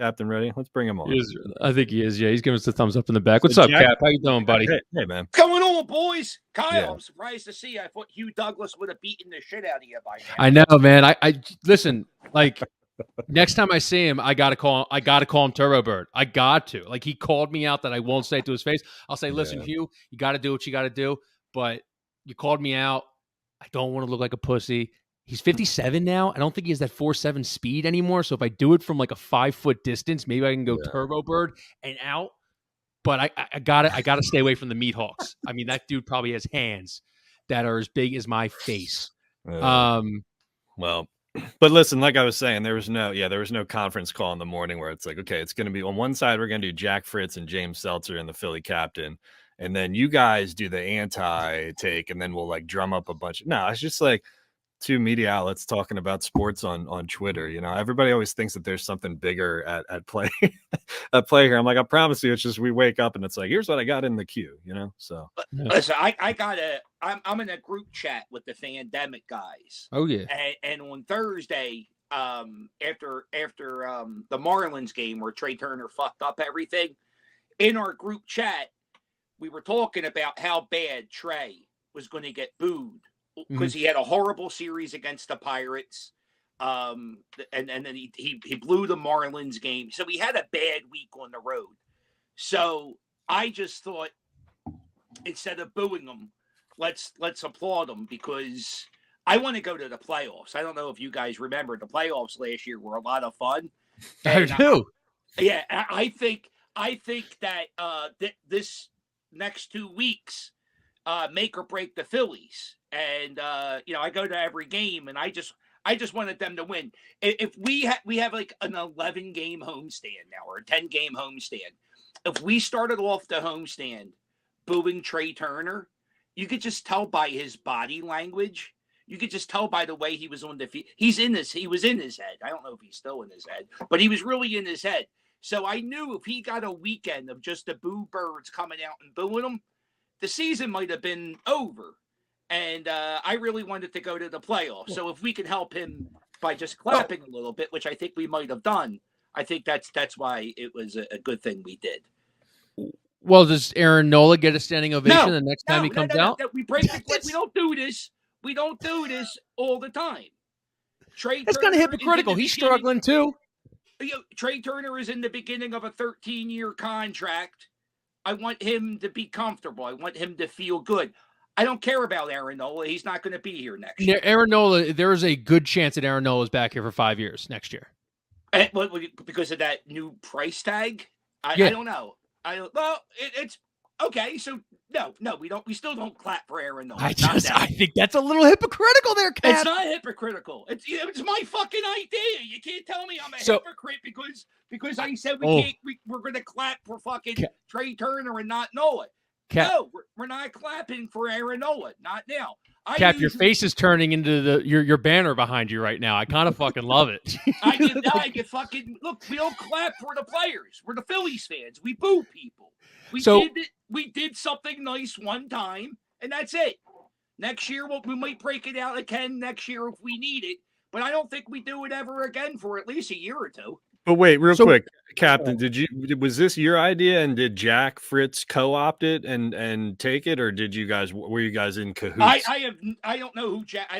Captain ready? Let's bring him on. I think he is. Yeah, he's giving us the thumbs up in the back. What's up, Cap? How you doing, buddy? Hey, man. What's going on, boys? Kyle, I'm surprised to see you. I thought Hugh Douglas would have beaten the shit out of you by now. I know, man. I listen. Like next time I see him, I gotta call him Turbo Bird. I got to. Like he called me out that I won't say it to his face. I'll say, listen, Hugh, you got to do what you got to do. But you called me out. I don't want to look like a pussy. He's 57 now. I don't think he has that 4.7 speed anymore. So if I do it from like a 5-foot distance, maybe I can go Turbo Bird and out. But I gotta stay away from the meat hawks. I mean, that dude probably has hands that are as big as my face. Well, but listen, like I was saying, there was no conference call in the morning where it's like, okay, it's going to be on one side, we're going to do Jack Fritz and James Seltzer and the Philly captain. And then you guys do the anti take, and then we'll like drum up a bunch. No, it's just like two media outlets talking about sports on Twitter. You know, everybody always thinks that there's something bigger at play here. I'm like, I promise you, it's just we wake up and it's like, here's what I got in the queue, you know? So listen, I'm in a group chat with the Fandemic guys. Oh yeah. And on Thursday, after the Marlins game where Trey Turner fucked up everything, in our group chat, we were talking about how bad Trey was going to get booed because he had a horrible series against the Pirates. And then he blew the Marlins game. So he had a bad week on the road. So I just thought, instead of booing him, let's applaud him, because I want to go to the playoffs. I don't know if you guys remember, the playoffs last year were a lot of fun. I do. I think that this next 2 weeks make or break the Phillies. And I go to every game, and I just wanted them to win. If we have like an 11-game homestand now, or a 10-game homestand, if we started off the homestand booing Trey Turner, you could just tell by his body language. You could just tell by the way he was on the field. He was in his head. I don't know if he's still in his head, but he was really in his head. So I knew if he got a weekend of just the boo birds coming out and booing him, the season might have been over. And I really wanted to go to the playoffs. So if we could help him by just clapping a little bit, which I think we might have done, I think that's why it was a good thing we did. Well, does Aaron Nola get a standing ovation the next time he comes out? No. We break the we don't do this. We don't do this all the time. That's kind of hypocritical. He's struggling too. Trey Turner is in the beginning of a 13-year contract. I want him to be comfortable. I want him to feel good. I don't care about Aaron Nola. He's not going to be here next year. Aaron Nola, there is a good chance that Aaron Nola is back here for 5 years next year. Because of that new price tag? I don't know. It's okay. So no, we don't. We still don't clap for Aaron Nola. I think that's a little hypocritical there, Cap. It's not hypocritical. It's my fucking idea. You can't tell me I'm a hypocrite because I said we're going to clap for fucking Trey Turner and not Nola. No, we're not clapping for Aaron Nola. Not now. Your face is turning into your banner behind you right now. I kind of fucking love it. I get fucking look. We don't clap for the players. We're the Phillies fans. We boo people. We did something nice one time, and that's it. Next year, we might break it out again next year if we need it. But I don't think we do it ever again for at least a year or two. But wait, real quick, Captain, was this your idea, and did Jack Fritz co-opt it and take it, or were you guys in cahoots? I don't know who Jack.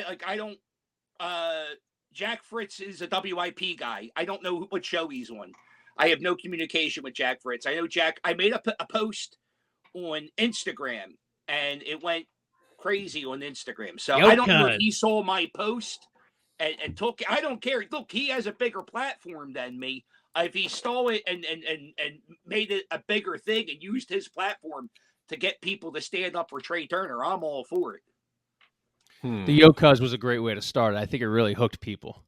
Jack Fritz is a WIP guy. I don't know what show he's on. I have no communication with Jack Fritz. I know Jack. I made a post on Instagram, and it went crazy on Instagram. So I don't know if he saw my post and took it. I don't care. Look, he has a bigger platform than me. If he stole it and made it a bigger thing and used his platform to get people to stand up for Trey Turner, I'm all for it. The Yo-Cuz was a great way to start. I think it really hooked people.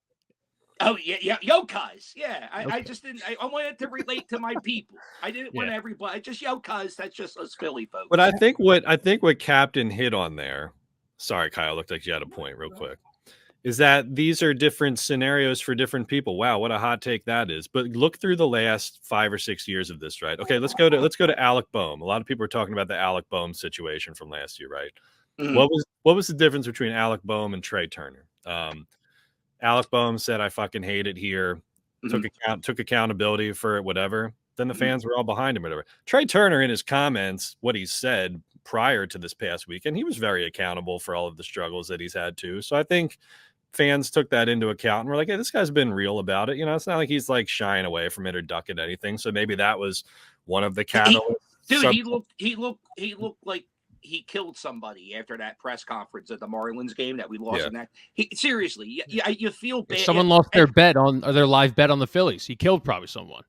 Oh, yeah, Yo-Cuz. Yeah, I just didn't. I wanted to relate to my people. I didn't want everybody. Just Yo-Cuz. That's just us Philly folks. But I think what Captain hit on there. Sorry, Kyle. Looked like you had a point real quick. Is that these are different scenarios for different people. Wow, what a hot take that is. But look through the last 5 or 6 years of this, right? Okay, let's go to Alec Boehm. A lot of people are talking about the Alec Boehm situation from last year, right? Mm-hmm. What was the difference between Alec Boehm and Trey Turner? Alec Boehm said, I fucking hate it here. took accountability for whatever, then the Mhm. fans were all behind him or whatever. Trey Turner, in his comments, what he said prior to this past weekend, he was very accountable for all of the struggles that he's had too. So I think fans took that into account and were like, hey, this guy's been real about it. You know, it's not like he's like shying away from it or ducking anything. So maybe that was one of the catalysts. He looked like he killed somebody after that press conference at the Marlins game that we lost in that. Seriously, you feel bad. If someone lost their bet on or their live bet on the Phillies, he killed probably someone.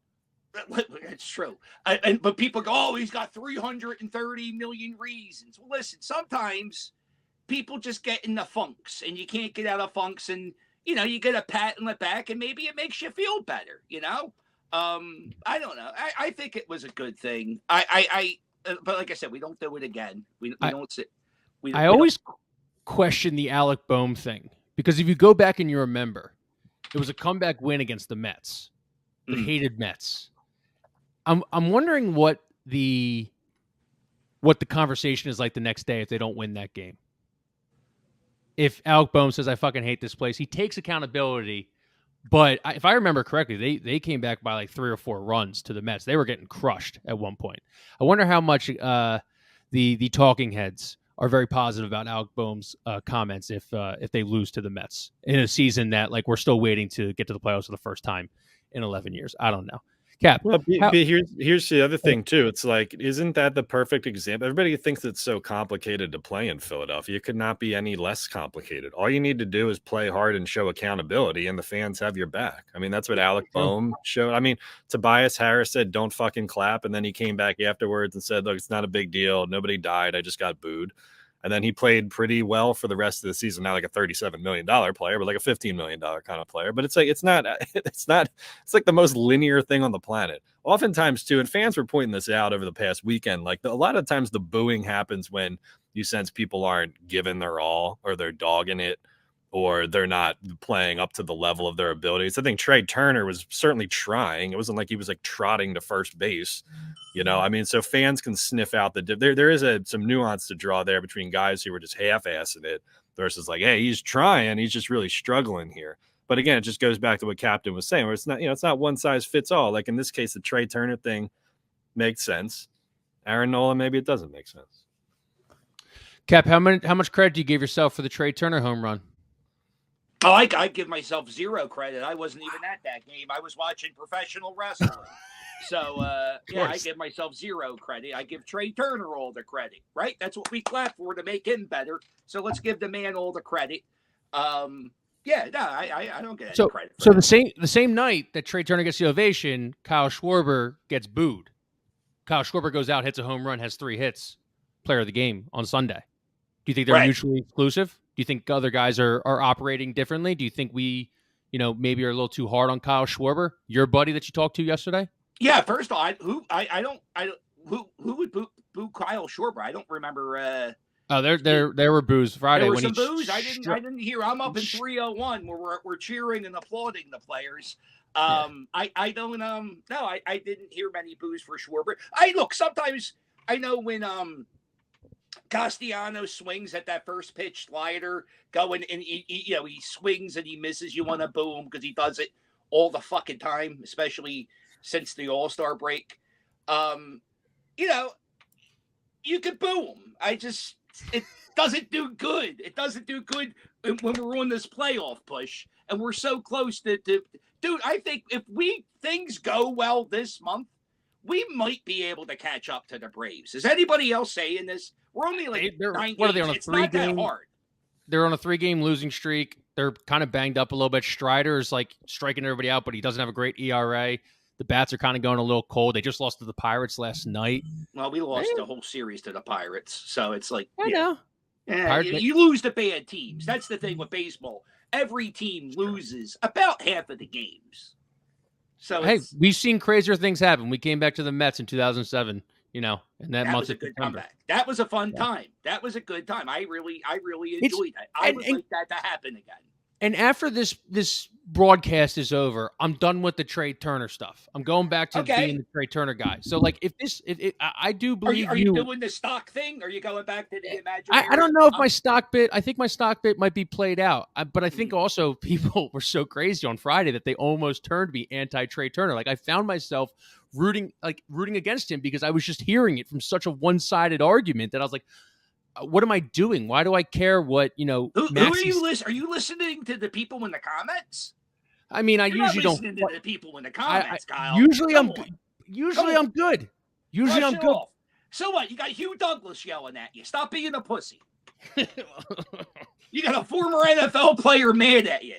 That's true. But people go, oh, he's got 330 million reasons. Well, listen, sometimes people just get in the funks and you can't get out of funks, and you get a pat in the back and maybe it makes you feel better. I don't know. I think it was a good thing. But like I said, we don't do it again. We don't sit. I always question the Alec Boehm thing, because if you go back and you remember, it was a comeback win against the Mets, the hated Mets. I'm wondering what the conversation is like the next day if they don't win that game. If Alec Boehm says, I fucking hate this place, he takes accountability. But if I remember correctly, they came back by like 3 or 4 runs to the Mets. They were getting crushed at one point. I wonder how much the talking heads are very positive about Alec Boehm's comments if they lose to the Mets in a season that like we're still waiting to get to the playoffs for the first time in 11 years. I don't know. Cap. Well, here's the other thing too. It's like, isn't that the perfect example? Everybody thinks it's so complicated to play in Philadelphia. It could not be any less complicated. All you need to do is play hard and show accountability, and the fans have your back. I mean, that's what Alec Boehm showed. I mean, Tobias Harris said, "Don't fucking clap," and then he came back afterwards and said, "Look, it's not a big deal. Nobody died. I just got booed." And then he played pretty well for the rest of the season. Not like a $37 million player, but like a $15 million kind of player. But it's like, it's like the most linear thing on the planet. Oftentimes too, and fans were pointing this out over the past weekend, like a lot of times the booing happens when you sense people aren't giving their all, or they're dogging it, or they're not playing up to the level of their abilities. I think Trey Turner was certainly trying. It wasn't like he was like trotting to first base, I mean, so fans can sniff out there is some nuance to draw there between guys who were just half-assing it versus like, hey, he's trying, he's just really struggling here. But again, it just goes back to what Captain was saying, where it's not, it's not one size fits all. Like in this case, the Trey Turner thing makes sense. Aaron Nola, maybe it doesn't make sense. Cap, how much credit do you give yourself for the Trey Turner home run? Oh, I give myself 0 credit. I wasn't even at that game. I was watching professional wrestling. So, I give myself 0 credit. I give Trey Turner all the credit, right? That's what we clap for, to make him better. So let's give the man all the credit. I don't get any credit. So the same night that Trey Turner gets the ovation, Kyle Schwarber gets booed. Kyle Schwarber goes out, hits a home run, has 3 hits, player of the game on Sunday. Do you think they're mutually exclusive? Do you think other guys are operating differently? Do you think we, maybe are a little too hard on Kyle Schwarber, your buddy that you talked to yesterday? Yeah, first of all, who would boo Kyle Schwarber? I don't remember. There were boos Friday. There were some boos. I didn't hear. I'm up in 301 where we're cheering and applauding the players. I don't. No, I didn't hear many boos for Schwarber. Sometimes I know when Castellanos swings at that first pitch slider, going and he swings and he misses. You want to boo him because he does it all the fucking time, especially since the All-Star break. You could boo him. It doesn't do good. It doesn't do good when we're on this playoff push and we're so close to dude. I think if things go well this month, we might be able to catch up to the Braves. Is anybody else saying this? We're only like 9 games. It's not that hard. They're on a 3-game losing streak. They're kind of banged up a little bit. Strider's like striking everybody out, but he doesn't have a great ERA. The bats are kind of going a little cold. They just lost to the Pirates last night. Well, we lost the whole series to the Pirates, so it's like I know. Yeah, you lose to bad teams. That's the thing with baseball. Every team loses about half of the games. So hey, we've seen crazier things happen. We came back to the Mets in 2007. And that month was a good comeback. That was a fun time. That was a good time. I really enjoyed that. I would like that to happen again. And after this broadcast is over, I'm done with the Trey Turner stuff. I'm going back to being the Trey Turner guy. So like, I do believe are you doing the stock thing? Are you going back to the imaginary? I don't know if my stock bit. I think my stock bit might be played out. But I think also people were so crazy on Friday that they almost turned me anti Trey Turner. Like I found myself rooting against him because I was just hearing it from such a one-sided argument that I was like, what am I doing? Why do I care what, Who are you listening? Are you listening to the people in the comments? I mean, I usually don't listen to the people in the comments, Kyle. Usually I'm good. Usually I'm good. Off. So what? You got Hugh Douglas yelling at you. Stop being a pussy. You got a former NFL player mad at you.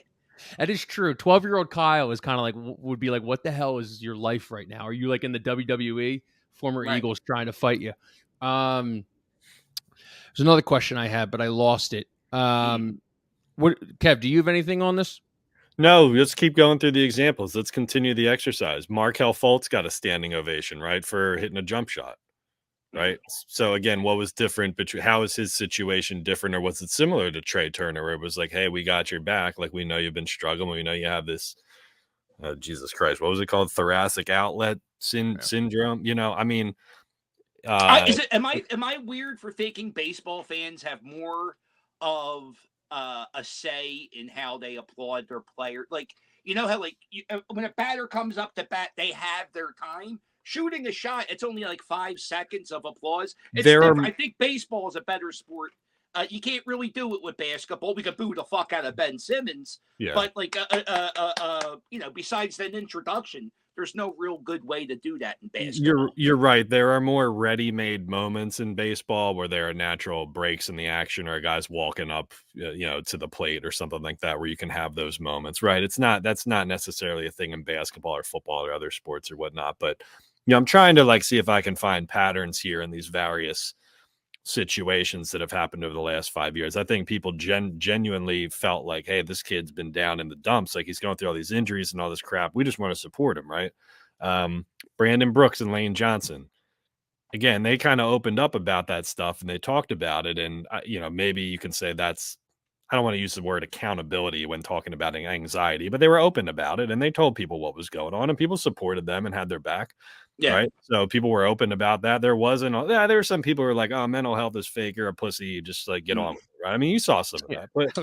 That is true. 12-year-old Kyle is kind of like, would be like, what the hell is your life right now? Are you like in the WWE? Former Eagles trying to fight you. There's another question I had, but I lost it. What, Kev, do you have anything on this? No, let's keep going through the examples. Let's continue the exercise. Markelle Fultz got a standing ovation, right, for hitting a jump shot, right? So again, what was different between, how is his situation different, or was it similar to Trey Turner, where it was like, hey, we got your back, like we know you've been struggling, we know you have this, Jesus Christ, what was it called, thoracic outlet syndrome? You know, I mean, am I weird for thinking baseball fans have more of a say in how they applaud their player? Like, you know how like when a batter comes up to bat, they have their time. Shooting a shot, it's only like 5 seconds of applause. I think baseball is a better sport. You can't really do it with basketball. We could boo the fuck out of Ben Simmons, but like, you know, besides that introduction, there's no real good way to do that in basketball. You're right. There are more ready-made moments in baseball where there are natural breaks in the action, or guys walking up, you know, to the plate or something like that, where you can have those moments. Right? That's not necessarily a thing in basketball or football or other sports or whatnot. But you know, I'm trying to like see if I can find patterns here in these various situations that have happened over the last 5 years. I think people genuinely felt like, hey, this kid's been down in the dumps, like he's going through all these injuries and all this crap. We just want to support him, right? Brandon Brooks and Lane Johnson, again, they kind of opened up about that stuff and they talked about it. And you know, maybe you can say that's, I don't want to use the word accountability when talking about anxiety, but they were open about it and they told people what was going on and people supported them and had their back. Yeah. Right. So people were open about that. There were some people who were like, oh, mental health is fake. You're a pussy. You just like get on with it. Right. I mean, you saw some of that. But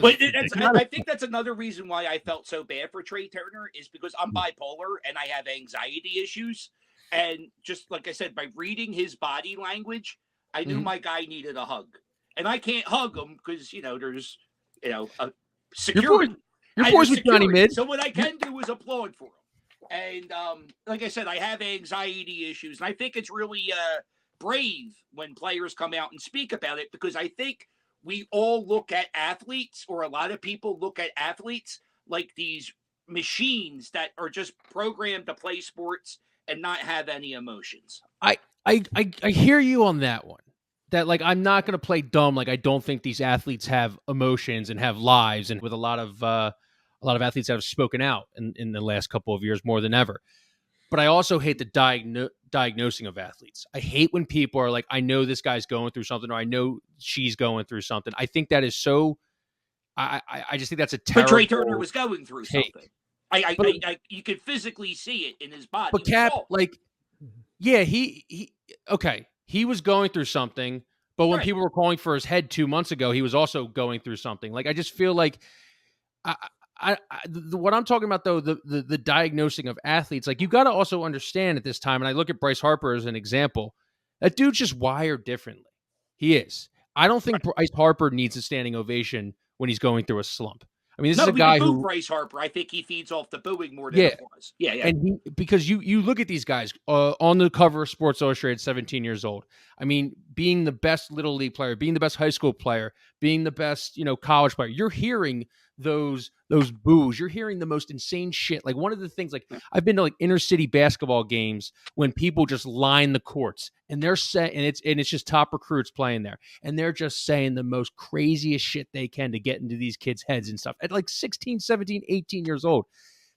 I think that's another reason why I felt so bad for Trey Turner is because I'm bipolar and I have anxiety issues. And just like I said, by reading his body language, I knew my guy needed a hug. And I can't hug him because, you know, there's, you know, a security. Your boys with Johnny Mid. So what I can do is applaud for him. And like I said, I have anxiety issues. And I think it's really brave when players come out and speak about it, because I think we all look at athletes, or a lot of people look at athletes like these machines that are just programmed to play sports and not have any emotions. I hear you on that one. That like, I'm not going to play dumb. Like, I don't think these athletes have emotions and have lives, and with a lot of athletes that have spoken out in the last couple of years more than ever. But I also hate the diagnosing of athletes. I hate when people are like, I know this guy's going through something, or I know she's going through something. I think that is so, I just think that's a terrible. But Trey Turner was going through something. You could physically see it in his body. But Cap, like, yeah, he okay. He was going through something, but when people were calling for his head 2 months ago, he was also going through something. Like, I just feel like what I'm talking about, though, the diagnosing of athletes, like, you got to also understand at this time, and I look at Bryce Harper as an example, that dude's just wired differently. He is. I don't think Bryce Harper needs a standing ovation when he's going through a slump. I mean, this is a guy who Bryce Harper. I think he feeds off the booing more than applause. Yeah. And because you look at these guys on the cover of Sports Illustrated, 17 years old. I mean, being the best little league player, being the best high school player, being the best, you know, college player. You're hearing those boos. You're hearing the most insane shit. Like, one of the things, like, I've been to like inner city basketball games when people just line the courts and they're saying, and it's just top recruits playing there, and they're just saying the most craziest shit they can to get into these kids' heads and stuff at like 16, 17, 18 years old.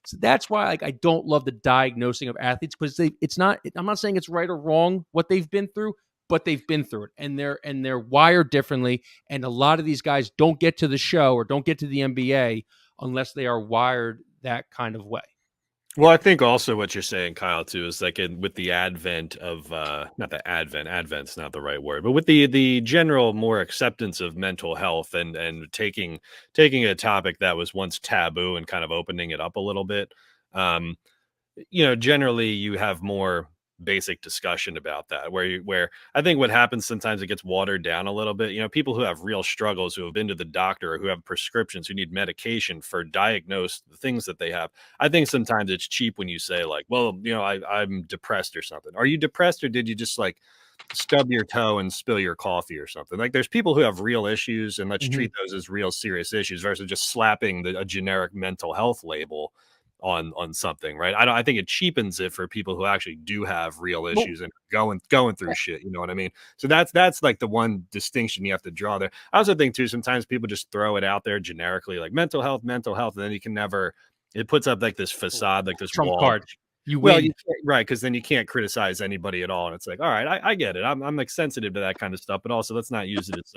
So that's why, like, I don't love the diagnosing of athletes, because I'm not saying it's right or wrong what they've been through, but they've been through it, and they're wired differently. And a lot of these guys don't get to the show or don't get to the NBA unless they are wired that kind of way. Well, I think also what you're saying, Kyle, too, is like with the advent of not the advent's not the right word, but with the general more acceptance of mental health and taking a topic that was once taboo and kind of opening it up a little bit. Um, generally you have more basic discussion about that where I think what happens sometimes it gets watered down a little bit. People who have real struggles, who have been to the doctor, or who have prescriptions, who need medication for diagnosed the things that they have. I think sometimes it's cheap when you say like, well, I'm depressed or something. Are you depressed, or did you just like stub your toe and spill your coffee or something? Like there's people who have real issues, and let's treat those as real serious issues versus just slapping a generic mental health label on something, right? I think it cheapens it for people who actually do have real issues and going through shit. You know what I mean? So that's like the one distinction you have to draw there. I also think too, sometimes people just throw it out there generically, like mental health, and then you can never. It puts up like this facade, like this Trump wall. card. You Well, win. right, because then you can't criticize anybody at all, and it's like, all right, I get it. I'm like sensitive to that kind of stuff, but also let's not use it as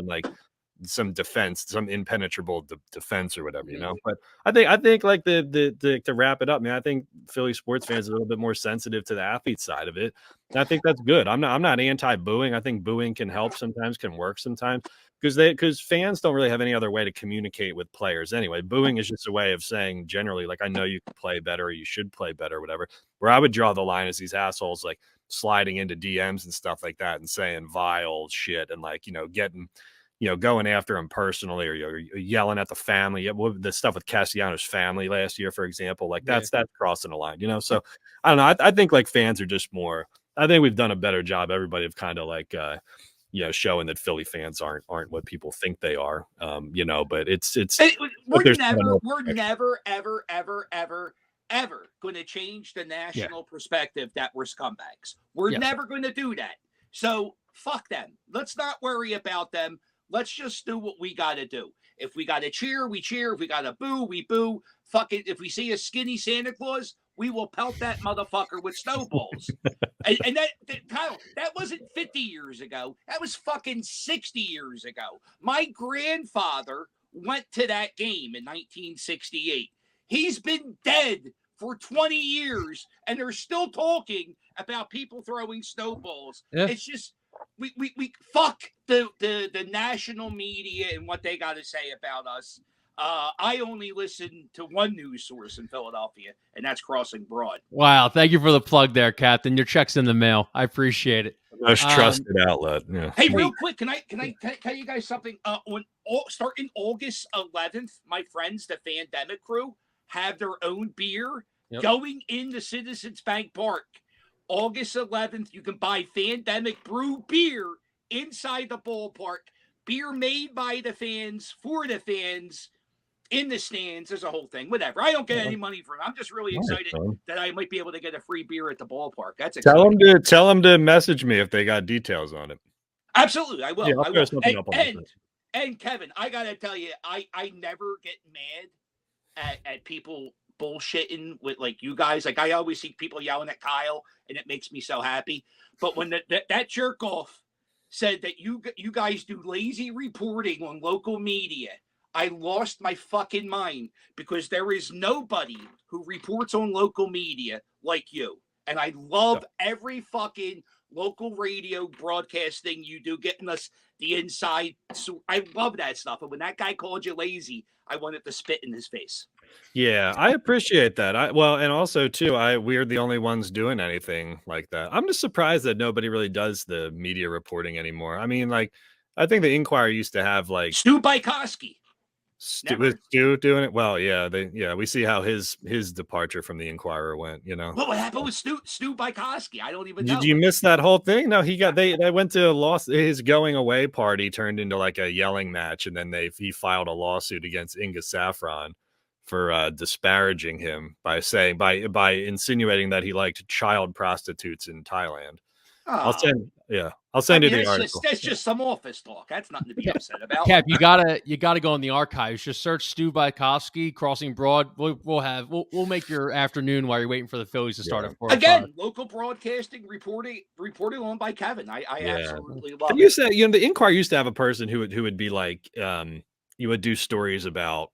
some defense, some impenetrable defense or whatever, But I think like the to wrap it up, man, I think Philly sports fans are a little bit more sensitive to the athlete side of it. And I think that's good. I'm not anti-booing. I think booing can help sometimes, can work sometimes, because fans don't really have any other way to communicate with players anyway. Booing is just a way of saying generally, like, I know you can play better, or you should play better, or whatever. Where I would draw the line is these assholes like sliding into DMs and stuff like that and saying vile shit and like, getting going after him personally, or yelling at the family. The stuff with Castellanos' family last year, for example, like that's crossing the line, So I don't know. I think like fans are just more. I think we've done a better job, everybody, of kind of like showing that Philly fans aren't what people think they are. But it's we're never ever going to change the national perspective that we're scumbags. We're never going to do that. So fuck them. Let's not worry about them. Let's just do what we got to do. If we got to cheer, we cheer. If we got to boo, we boo. Fuck it. If we see a skinny Santa Claus, we will pelt that motherfucker with snowballs. and Kyle, that wasn't 50 years ago. That was fucking 60 years ago. My grandfather went to that game in 1968. He's been dead for 20 years, and they're still talking about people throwing snowballs. Yeah. It's just we fuck the national media and what they got to say about us. I only listen to one news source in Philadelphia, and that's Crossing Broad. Wow, thank you for the plug there, Captain. Your check's in the mail. I appreciate it. Most trusted outlet. Yeah. Hey, real quick, can I tell you guys something? Starting August 11th, my friends, the Fandemic crew, have their own beer going into Citizens Bank Park. August 11th, you can buy Fandemic Brew beer inside the ballpark. Beer made by the fans, for the fans, in the stands. There's a whole thing. Whatever. I don't get any money for it. I'm just really excited that I might be able to get a free beer at the ballpark. That's exciting. Tell them to message me if they got details on it. Absolutely, I will. Yeah, I will. And Kevin, I gotta tell you, I never get mad at people bullshitting with like you guys. Like I always see people yelling at Kyle, and it makes me so happy. But when that jerk off said that you guys do lazy reporting on local media, I lost my fucking mind, because there is nobody who reports on local media like you. And I love every fucking local radio broadcast thing you do, getting us the inside. So I love that stuff. And when that guy called you lazy, I wanted to spit in his face. Yeah, I appreciate that. And also too, we're the only ones doing anything like that. I'm just surprised that nobody really does the media reporting anymore. I mean, like, I think the Inquirer used to have like Stu Bykowski. Stu doing it. Well, we see how his departure from the Inquirer went. What happened with Stu Bykowski? I don't even know. Did you miss that whole thing? No, they went to his going away party turned into like a yelling match, and then he filed a lawsuit against Inga Saffron for disparaging him by insinuating that he liked child prostitutes in Thailand. I'll send you the article. That's just some office talk. That's nothing to be upset about. Cap, you gotta go in the archives. Just search Stu Bykowski, Crossing Broad. We'll make your afternoon while you're waiting for the Phillies to start at 4 Again, local broadcasting reported on by Kevin. I absolutely love it. You said the Inquirer used to have a person who would be like, you would do stories about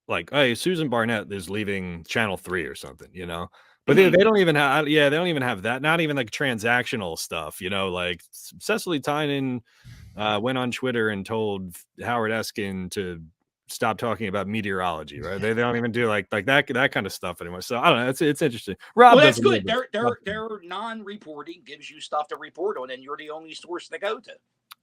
like, hey, Susan Barnett is leaving Channel 3 or something, you know. But they don't even have, they don't even have that. Not even like transactional stuff, you know. Like Cecily Tynan went on Twitter and told Howard Eskin to stop talking about meteorology, right? They don't even do like that kind of stuff anymore. So I don't know. It's interesting. Rob, well, that's good. Their non-reporting gives you stuff to report on, and you're the only source to go to.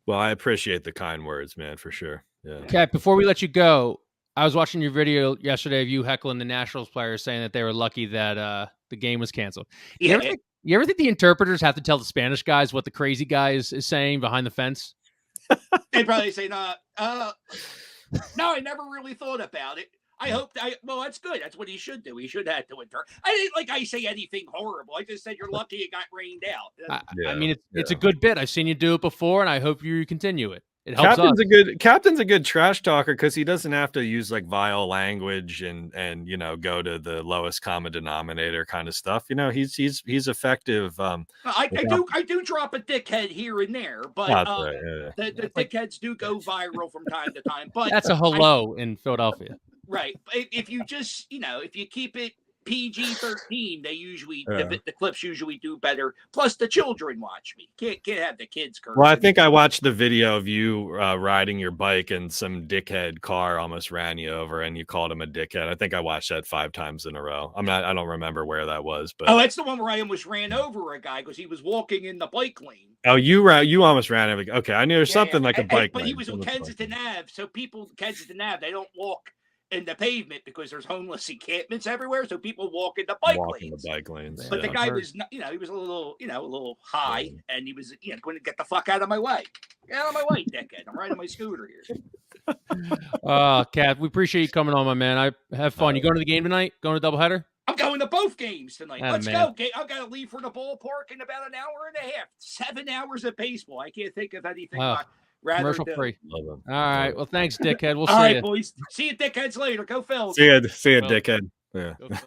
Well, I appreciate the kind words, man, for sure. Yeah. Kat, before we let you go, I was watching your video yesterday of you heckling the Nationals players, saying that they were lucky that the game was canceled. Yeah. You ever think the interpreters have to tell the Spanish guys what the crazy guy is saying behind the fence? They probably say, no, I never really thought about it. Well, that's good. That's what he should do. He should have to interpret. I didn't like I say anything horrible. I just said you're lucky it got rained out. I mean, it's a good bit. I've seen you do it before, and I hope you continue it. It helps. Captain's a good trash talker because he doesn't have to use like vile language and you know, go to the lowest common denominator kind of stuff. You know, he's effective. I do drop a dickhead here and there, but the dickheads do go viral from time to time. But that's a hello in Philadelphia, right? If you just if you keep it PG-13, they usually the clips usually do better. Plus, the children watch me. Can't have the kids curse. Well, I think I watched the video of you riding your bike and some dickhead car almost ran you over, and you called him a dickhead. I think I watched that 5 times in a row. I don't remember where that was, but that's the one where I almost ran over a guy because he was walking in the bike lane. Oh, you almost ran him. Okay, I knew there's something like a bike but lane. He was on Kensington Ave, so people Kensington Ave they don't walk in the pavement because there's homeless encampments everywhere, so people walk in the bike lanes. But the guy was, he was a little high, and he was, going to get the fuck out of my way. Get out of my way, dickhead! I'm riding my scooter here. Kat, we appreciate you coming on, my man. I have fun. You going to the game tonight? Going to doubleheader? I'm going to both games tonight. Let's go. I've got to leave for the ballpark in about an hour and a half. 7 hours of baseball. I can't think of anything. Commercial free. All right. Well, thanks, dickhead. We'll see you. All right, boys. See you, dickheads, later. Go Phillies. See ya, dickhead. Yeah.